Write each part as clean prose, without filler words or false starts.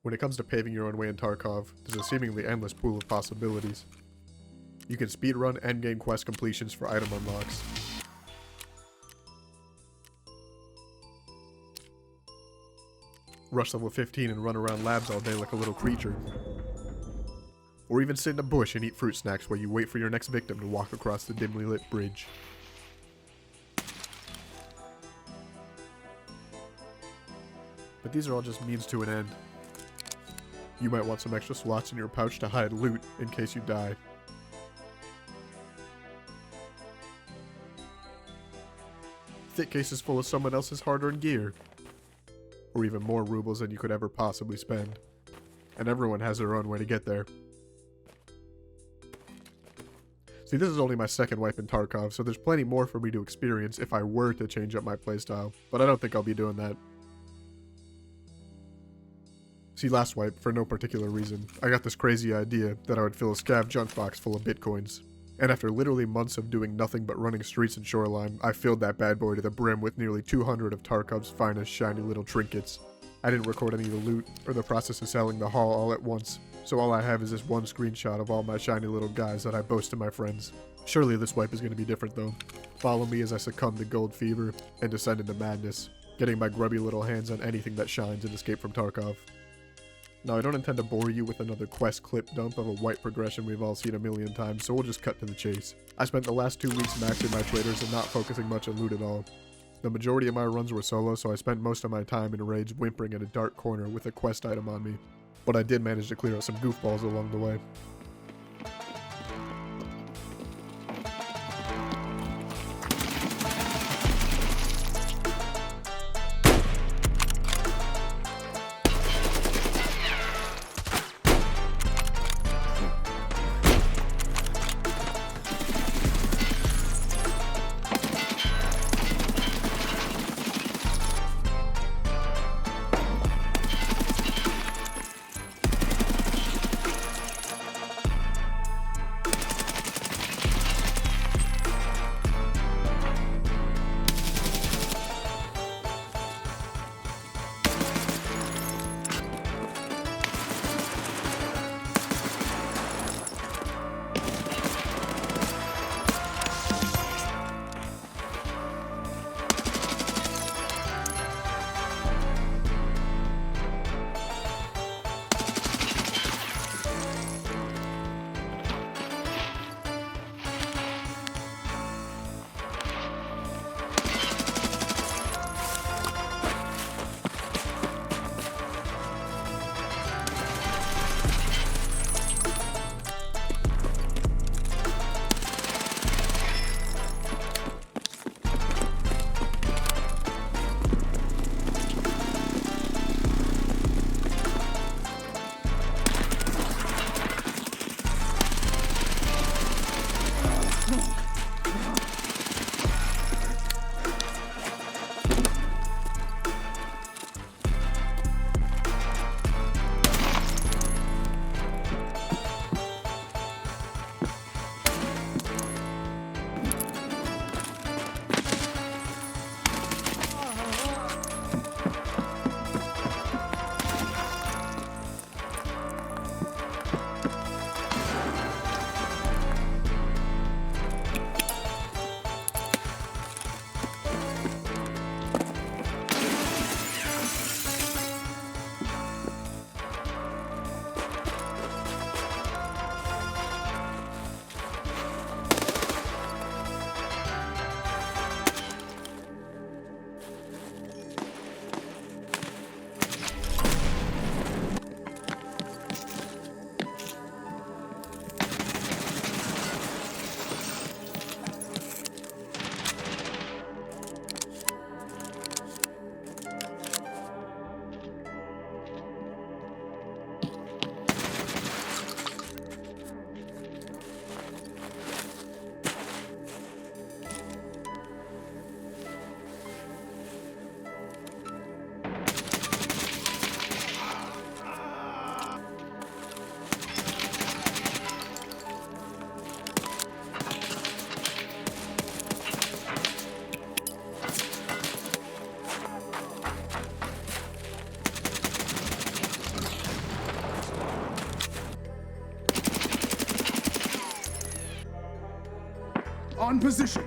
When it comes to paving your own way in Tarkov, there's a seemingly endless pool of possibilities. You can speedrun endgame quest completions for item unlocks. Rush level 15 and run around labs all day like a little creature. Or even sit in a bush and eat fruit snacks while you wait for your next victim to walk across the dimly lit bridge. But these are all just means to an end. You might want some extra slots in your pouch to hide loot in case you die. Thick cases full of someone else's hard-earned gear. Or even more rubles than you could ever possibly spend. And everyone has their own way to get there. See, this is only my second wipe in Tarkov, so there's plenty more for me to experience if I were to change up my playstyle, but I don't think I'll be doing that. See, last wipe, for no particular reason, I got this crazy idea that I would fill a scav junkbox full of bitcoins. And after literally months of doing nothing but running streets and shoreline, I filled that bad boy to the brim with nearly 200 of Tarkov's finest shiny little trinkets. I didn't record any of the loot, or the process of selling the haul all at once, so all I have is this one screenshot of all my shiny little guys that I boast to my friends. Surely this wipe is going to be different though. Follow me as I succumb to gold fever, and descend into madness, getting my grubby little hands on anything that shines and escape from Tarkov. Now, I don't intend to bore you with another quest clip dump of a wipe progression we've all seen a million times, so we'll just cut to the chase. I spent the last 2 weeks maxing my traders and not focusing much on loot at all. The majority of my runs were solo, so I spent most of my time in raids whimpering at a dark corner with a quest item on me. But I did manage to clear out some goofballs along the way. On position.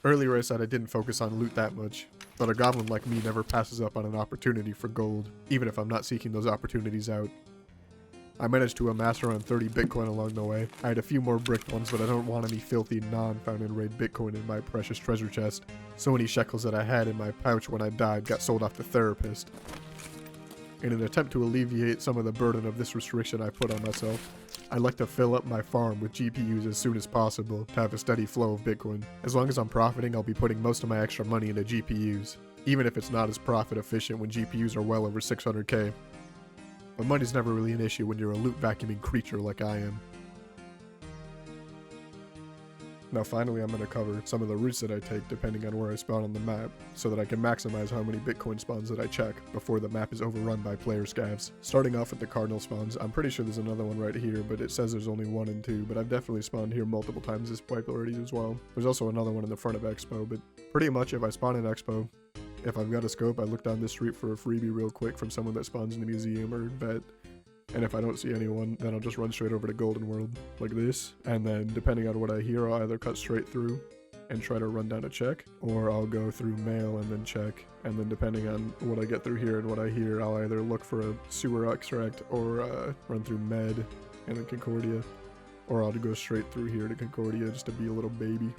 Earlier I said I didn't focus on loot that much, but a goblin like me never passes up on an opportunity for gold, even if I'm not seeking those opportunities out. I managed to amass around 30 Bitcoin along the way. I had a few more bricked ones, but I don't want any filthy non-found and raid Bitcoin in my precious treasure chest. So many shekels that I had in my pouch when I died got sold off to Therapist. In an attempt to alleviate some of the burden of this restriction I put on myself, I'd like to fill up my farm with GPUs as soon as possible to have a steady flow of Bitcoin. As long as I'm profiting, I'll be putting most of my extra money into GPUs, even if it's not as profit efficient when GPUs are well over 600k. But money's never really an issue when you're a loot vacuuming creature like I am. Now finally I'm going to cover some of the routes that I take depending on where I spawn on the map, so that I can maximize how many Bitcoin spawns that I check before the map is overrun by player scavs. Starting off with the cardinal spawns, I'm pretty sure there's another one right here, but it says there's only 1 and 2, but I've definitely spawned here multiple times this wipe already as well. There's also another one in the front of Expo, but pretty much if I spawn in Expo, if I've got a scope, I look down this street for a freebie real quick from someone that spawns in the museum or vet. And if I don't see anyone, then I'll just run straight over to Golden World, like this. And then, depending on what I hear, I'll either cut straight through and try to run down a check, or I'll go through mail and then check. And then depending on what I get through here and what I hear, I'll either look for a sewer extract or run through med and then Concordia. Or I'll go straight through here to Concordia just to be a little baby.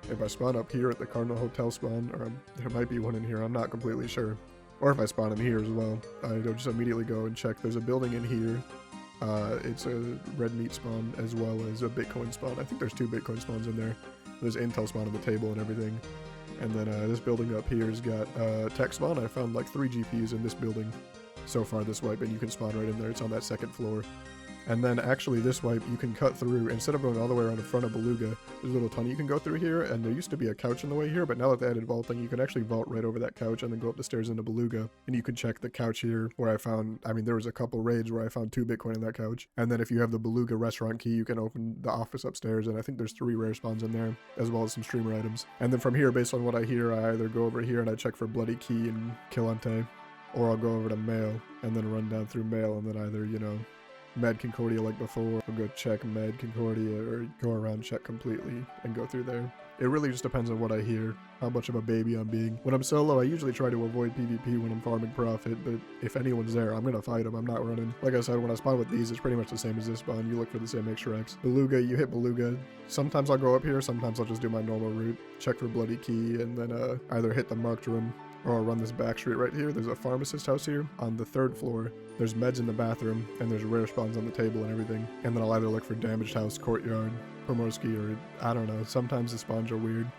If I spawn up here at the Cardinal Hotel spawn, or there might be one in here, I'm not completely sure. Or if I spawn in here as well, I'll just immediately go and check. There's a building in here. It's a red meat spawn as well as a Bitcoin spawn. I think there's 2 Bitcoin spawns in there. There's Intel spawn on the table and everything. And then this building up here has got tech spawn. I found like 3 GPUs in this building so far this wipe, and you can spawn right in there. It's on that 2nd floor. And then actually this wipe, you can cut through, instead of going all the way around the front of Beluga, there's a little tunnel you can go through here, and there used to be a couch in the way here, but now that they added vaulting, you can actually vault right over that couch and then go up the stairs into Beluga. And you can check the couch here, where I found, there was a couple raids where I found 2 Bitcoin in that couch. And then if you have the Beluga restaurant key, you can open the office upstairs, and I think there's 3 rare spawns in there, as well as some streamer items. And then from here, based on what I hear, I either go over here and I check for Bloody Key and Killante, or I'll go over to Mail, and then run down through Mail, and then either, Med Concordia like before, I'll go check Med Concordia, or go around check completely and go through there. It really just depends on what I hear, how much of a baby I'm being. When I'm solo, I usually try to avoid PvP when I'm farming profit, but if anyone's there, I'm gonna fight them, I'm not running. Like I said, when I spawn with these, it's pretty much the same as this spawn. You look for the same extracts. Beluga, you hit Beluga. Sometimes I'll go up here, sometimes I'll just do my normal route, check for Bloody Key, and then either hit the marked room, or I'll run this back street right here. There's a pharmacist house here on the 3rd floor. There's meds in the bathroom, and there's rare spawns on the table and everything. And then I'll either look for damaged house, courtyard, Pomorski, or I don't know. Sometimes the spawns are weird.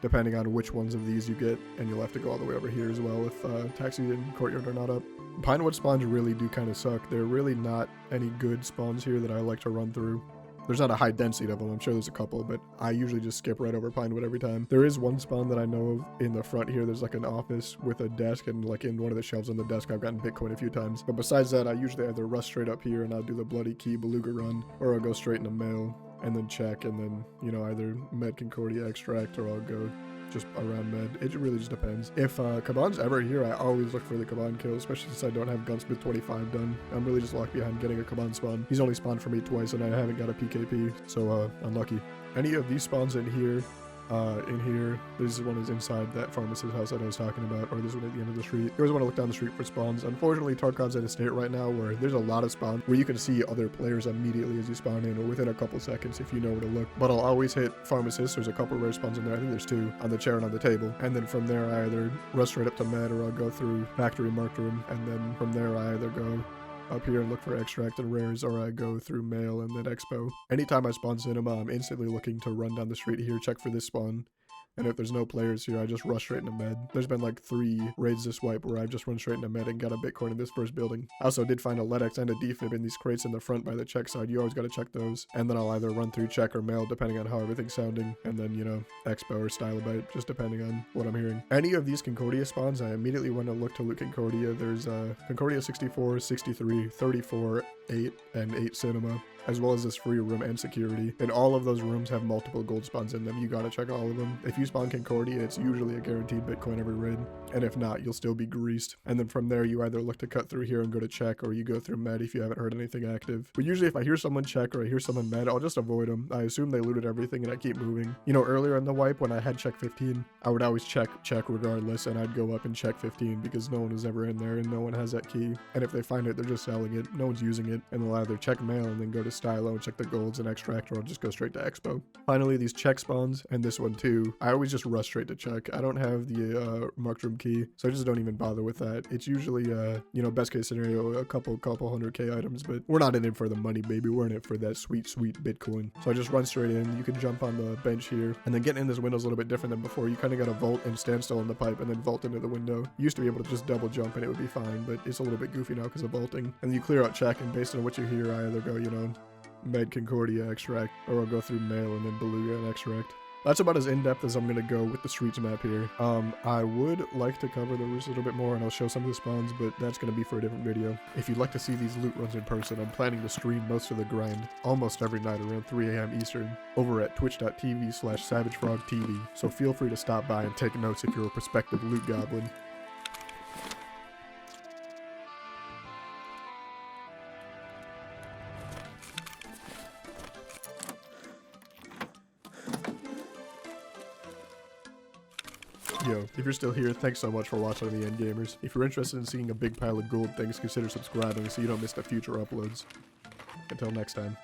depending on which ones of these you get, and you'll have to go all the way over here as well if Taxi and Courtyard are not up. Pinewood spawns really do kind of suck. There are really not any good spawns here that I like to run through. There's not a high density of them. I'm sure there's a couple, but I usually just skip right over Pinewood every time. There is one spawn that I know of in the front here. There's like an office with a desk, and like in one of the shelves on the desk, I've gotten Bitcoin a few times. But besides that, I usually either rush straight up here and I'll do the Bloody Key Beluga run, or I'll go straight into mail and then check, and then, you know, either Med Concordia extract, or I'll go just around med. It really just depends. If Kaban's ever here, I always look for the Kaban kill, especially since I don't have Gunsmith 25 done. I'm really just locked behind getting a Kaban spawn. He's only spawned for me twice, and I haven't got a PKP, so unlucky. Any of these spawns in here, this one is inside that pharmacist house that I was talking about, or this one at the end of the street. You always want to look down the street for spawns. Unfortunately, Tarkov's at a state right now where there's a lot of spawns where you can see other players immediately as you spawn in, or within a couple seconds if you know where to look. But I'll always hit pharmacist. There's a couple rare spawns in there. I think there's 2 on the chair and on the table. And then from there, I either rush straight up to med, or I'll go through factory marked room. And then from there, I either go up here and look for extract and rares, or I go through mail and then expo. Anytime I spawn cinema, I'm instantly looking to run down the street here, check for this spawn. And if there's no players here, I just rush straight into med. There's been like 3 raids this wipe where I've just run straight into med and got a Bitcoin in this first building. I also did find a LEDX and a defib in these crates in the front by the check side. You always got to check those. And then I'll either run through check or mail depending on how everything's sounding. And then, you know, expo or stylobite, just depending on what I'm hearing. Any of these Concordia spawns, I immediately want to look to loot Concordia. There's Concordia 64, 63, 34, 8, and 8 cinema, as well as this free room and security. And all of those rooms have multiple gold spawns in them. You gotta check all of them. If you spawn Concordia, it's usually a guaranteed Bitcoin every raid. And if not, you'll still be greased. And then from there, you either look to cut through here and go to check, or you go through med if you haven't heard anything active. But usually if I hear someone check or I hear someone med, I'll just avoid them. I assume they looted everything and I keep moving. You know, earlier in the wipe when I had check 15, I would always check regardless, and I'd go up and check 15 because no one was ever in there and no one has that key. And if they find it, they're just selling it. No one's using it. And they'll either check mail and then go to stylo and check the golds and extract, or I'll just go straight to expo. Finally, these check spawns, and this one too, I always just rush straight to check. I don't have the marked room key, so I just don't even bother with that. It's usually you know, best case scenario, a couple 100K items, but we're not in it for the money, baby. We're in it for that sweet Bitcoin. So I just run straight in. You can jump on the bench here, and then getting in this window is a little bit different than before. You kind of got to vault and stand still in the pipe and then vault into the window. You used to be able to just double jump and it would be fine, but it's a little bit goofy now because of vaulting. And then you clear out check, and based on what you hear, I either go, you know, med Concordia extract, or I'll go through mail and then beluga and extract. That's about as in-depth as I'm going to go with the streets map here. I would like to cover the roofs a little bit more, and I'll show some of the spawns, but that's going to be for a different video. If you'd like to see these loot runs in person, I'm planning to stream most of the grind almost every night around 3 a.m. Eastern over at twitch.tv/SavageFrogTV, so feel free to stop by and take notes if you're a prospective loot goblin. Yo, if you're still here, thanks so much for watching to the end, gamers. If you're interested in seeing a big pile of gold things, consider subscribing so you don't miss the future uploads. Until next time.